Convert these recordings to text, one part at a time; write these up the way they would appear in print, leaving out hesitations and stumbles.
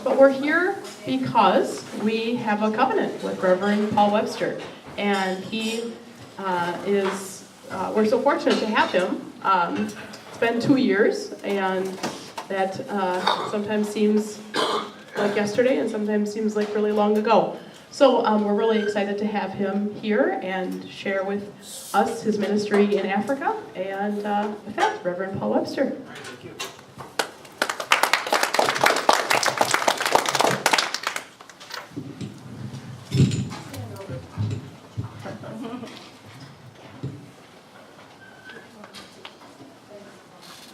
But we're here because we have a covenant with Reverend PaulWebster, and he we're so fortunate to have him. It's been 2 years, and that sometimes seems like yesterday and sometimes seems like really long ago. So we're really excited to have him here and share with us his ministry in Africa. And with that, Reverend PaulWebster. Thank you.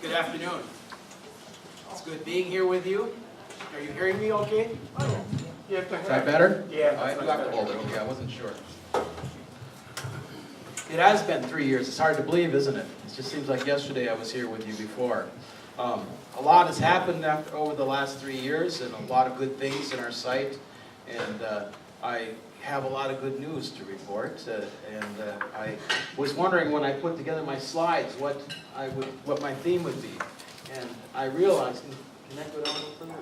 Good afternoon. It's good being here with you. Are you hearing me okay? Is that better? Yeah. I do have to hold it, okay, I wasn't sure. It has been 3 years. It's hard to believe, isn't it? It just seems like yesterday I was here with you before. A lot has happened over the last 3 years, and a lot of good things in our site. And I have a lot of good news to report. I was wondering when I put together my slides what my theme would be. And I realized, can that go down a little further?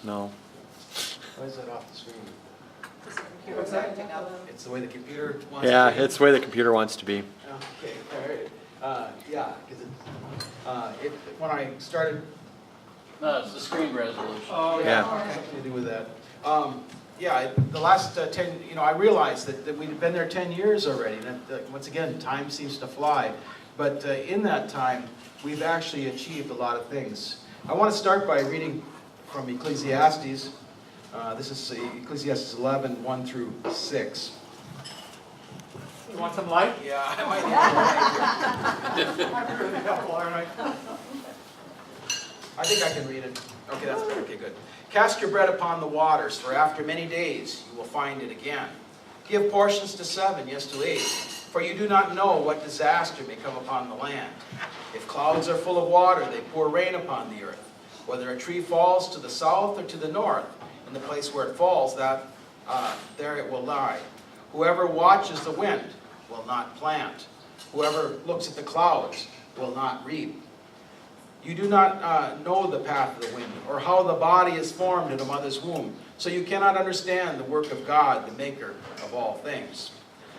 No. Why is that off the screen? What's that? It's the way the computer wants Yeah, to be. it's the way the computer wants to be. Okay, all right. Yeah, because when I started... No, it's the screen resolution. Oh, Yeah. Something to do with that. Yeah, the last 10, I realized that we've been there 10 years already. And once again, time seems to fly. But in that time, we've actually achieved a lot of things. I want to start by reading from Ecclesiastes. This is Ecclesiastes 11, 1 through 6. You want some light? Yeah, I might need to. That'd be really helpful, all right. I think I can read it. Okay, that's good. Okay, good. Cast your bread upon the waters, for after many days you will find it again. Give portions to 7, yes to 8, for you do not know what disaster may come upon the land. If clouds are full of water, they pour rain upon the earth. Whether a tree falls to the south or to the north, in the place where it falls, there it will lie. Whoever watches the wind will not plant. Whoever looks at the clouds will not reap. You do not know the path of the wind, or how the body is formed in a mother's womb, so you cannot understand the work of God, the maker of all things.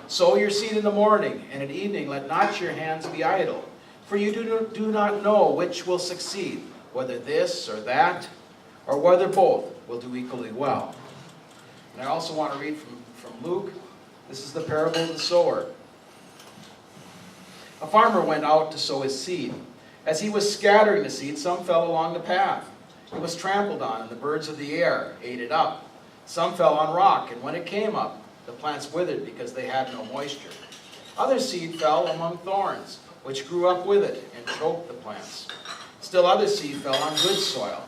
Sow your seed in the morning, and at evening let not your hands be idle, for you do not know which will succeed, whether this or that, or whether both will do equally well. And I also want to read from Luke. This is the parable of the sower. A farmer went out to sow his seed. As he was scattering the seed, some fell along the path. It was trampled on, and the birds of the air ate it up. Some fell on rock, and when it came up, the plants withered because they had no moisture. Other seed fell among thorns, which grew up with it and choked the plants. Still other seed fell on good soil.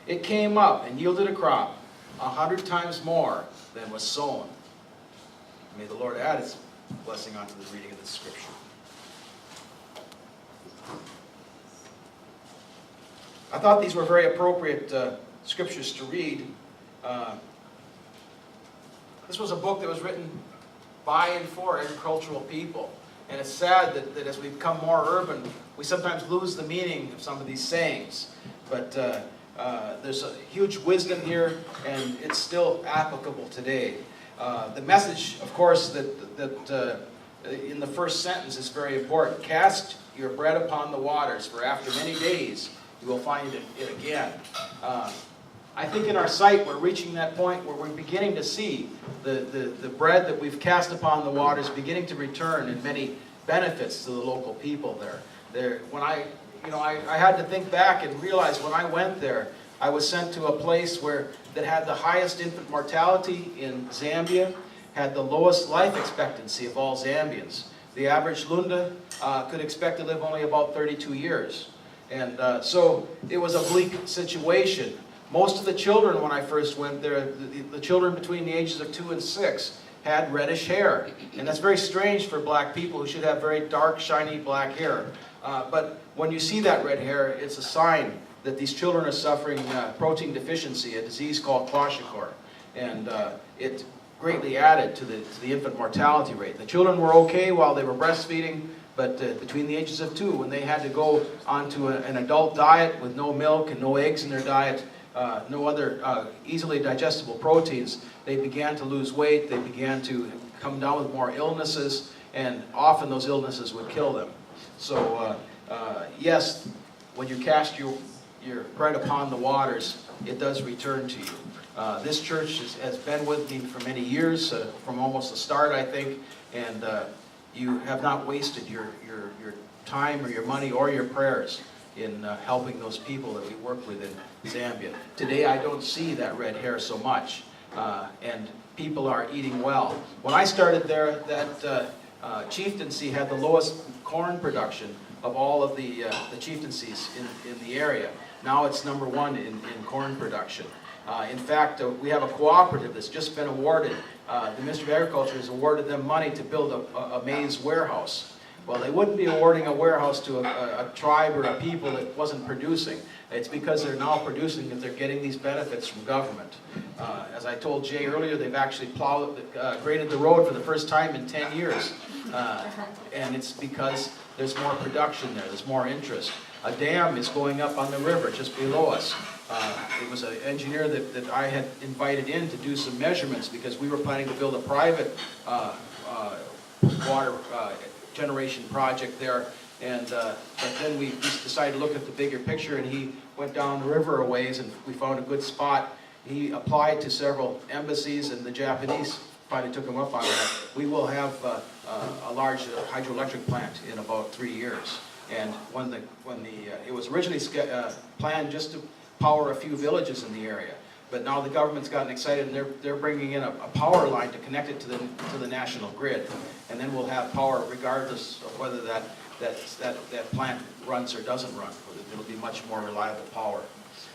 It came up and yielded a crop 100 times more than was sown. May the Lord add his blessing onto the reading of this scripture. I thought these were very appropriate scriptures to read. This was a book that was written by and for agricultural people. And it's sad that as we become more urban, we sometimes lose the meaning of some of these sayings. But there's a huge wisdom here, and it's still applicable today. The message, of course, that in the first sentence is very important. Cast your bread upon the waters, for after many days you will find it again. I think in our site we're reaching that point where we're beginning to see the bread that we've cast upon the waters beginning to return in many benefits to the local people there. When I had to think back and realize when I went there, I was sent to a place that had the highest infant mortality in Zambia, had the lowest life expectancy of all Zambians. The average Lunda could expect to live only about 32 years. And so it was a bleak situation. Most of the children, when I first went there, the children between the ages of 2 and 6 had reddish hair. And that's very strange for black people who should have very dark, shiny black hair. But when you see that red hair, it's a sign that these children are suffering protein deficiency, a disease called kwashiorkor. And it greatly added to the infant mortality rate. The children were okay while they were breastfeeding, but between the ages of 2, when they had to go onto an adult diet with no milk and no eggs in their diet, no other easily digestible proteins, they began to lose weight, they began to come down with more illnesses, and often those illnesses would kill them. So yes, when you cast your bread upon the waters, it does return to you. This church has been with me for many years, from almost the start, I think, and you have not wasted your time or your money or your prayers in helping those people that we work with in Zambia. Today I don't see that red hair so much, and people are eating well. When I started there, that chieftaincy had the lowest corn production of all of the chieftaincies in the area. Now it's number one in corn production. In fact, we have a cooperative that's just been awarded, the Ministry of Agriculture has awarded them money to build a maize warehouse. Well, they wouldn't be awarding a warehouse to a tribe or a people that wasn't producing. It's because they're now producing that they're getting these benefits from government. As I told Jay earlier, they've actually graded the road for the first time in 10 years. And it's because there's more production there, there's more interest. A dam is going up on the river just below us. It was an engineer that I had invited in to do some measurements because we were planning to build a private water generation project there, and but then we just decided to look at the bigger picture, and he went down the river a ways, and we found a good spot. He applied to several embassies, and the Japanese finally took him up on that. We will have a large hydroelectric plant in about 3 years, and it was originally planned just to power a few villages in the area. But now the government's gotten excited, and they're bringing in a power line to connect it to the national grid, and then we'll have power regardless of whether that plant runs or doesn't run. It'll be much more reliable power.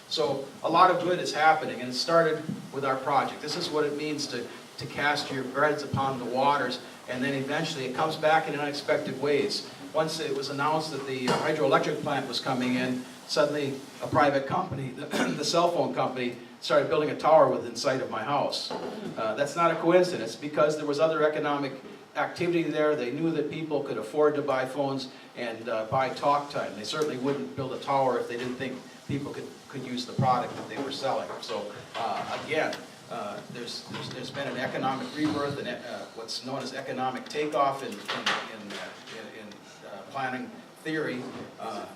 So a lot of good is happening, and it started with our project. This is what it means to cast your breads upon the waters, and then eventually it comes back in unexpected ways. Once it was announced that the hydroelectric plant was coming in, suddenly a private company, the cell phone company, started building a tower within sight of my house. That's not a coincidence, because there was other economic activity there. They knew that people could afford to buy phones and buy talk time. They certainly wouldn't build a tower if they didn't think people could use the product that they were selling. So again, there's been an economic rebirth and what's known as economic takeoff in planning theory.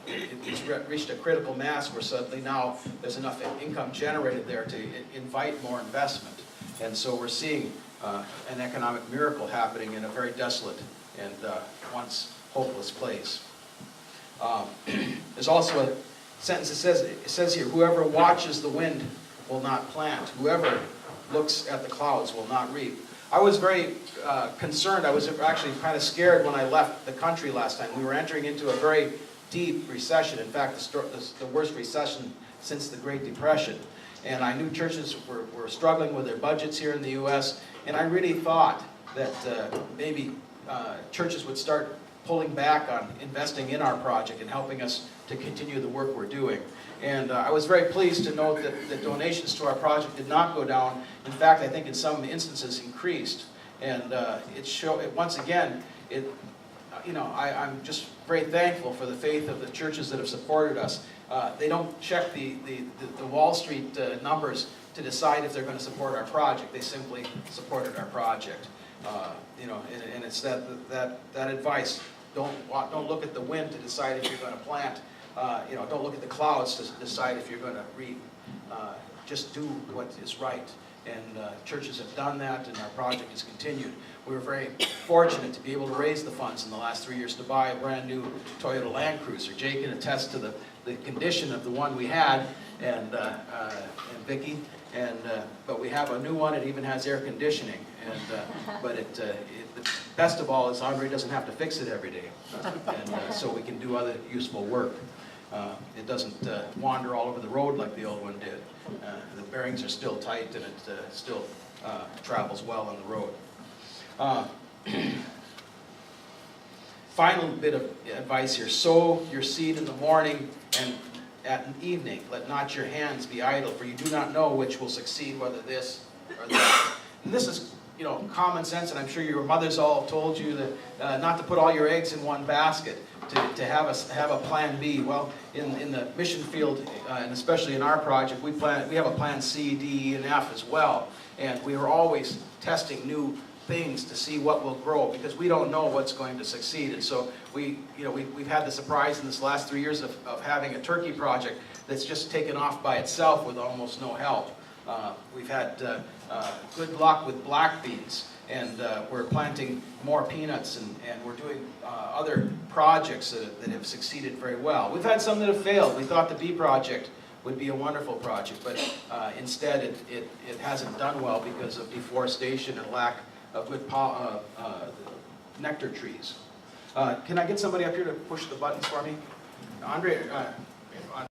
It's reached a critical mass where suddenly now there's enough income generated there to invite more investment. And so we're seeing an economic miracle happening in a very desolate and once hopeless place. There's also a sentence that says here, whoever watches the wind will not plant. Whoever looks at the clouds will not reap. I was very concerned. I was actually kind of scared when I left the country last time. We were entering into a very deep recession. In fact, the worst recession since the Great Depression. And I knew churches were struggling with their budgets here in the U.S. And I really thought that maybe churches would start pulling back on investing in our project and helping us to continue the work we're doing. And I was very pleased to note that the donations to our project did not go down. In fact, I think in some instances increased. And once again, I'm just very thankful for the faith of the churches that have supported us. They don't check the Wall Street numbers to decide if they're going to support our project. They simply supported our project. And it's that advice. Don't look at the wind to decide if you're going to plant. Don't look at the clouds to decide if you're going to reap. Just do what is right. And churches have done that, and our project has continued. We were very fortunate to be able to raise the funds in the last 3 years to buy a brand new Toyota Land Cruiser. Jay can attest to the condition of the one we had, and Vicki. But we have a new one. It even has air conditioning. But the best of all is Andre doesn't have to fix it every day, and so we can do other useful work. It doesn't wander all over the road like the old one did. The bearings are still tight, and it still travels well on the road. Final bit of advice here. Sow your seed in the morning and at an evening. Let not your hands be idle, for you do not know which will succeed, whether this or that. And this is you know, common sense, and I'm sure your mothers all told you that not to put all your eggs in one basket, to have a plan B. Well, in the mission field, and especially in our project, we have a plan C, D, E, and F as well, and we are always testing new things to see what will grow, because we don't know what's going to succeed. And so we've had the surprise in this last 3 years of having a turkey project that's just taken off by itself with almost no help. We've had good luck with black beans, and we're planting more peanuts, and we're doing other projects that have succeeded very well. We've had some that have failed. We thought the bee project would be a wonderful project, but instead it hasn't done well because of deforestation and lack of good nectar trees. Can I get somebody up here to push the buttons for me? Andre,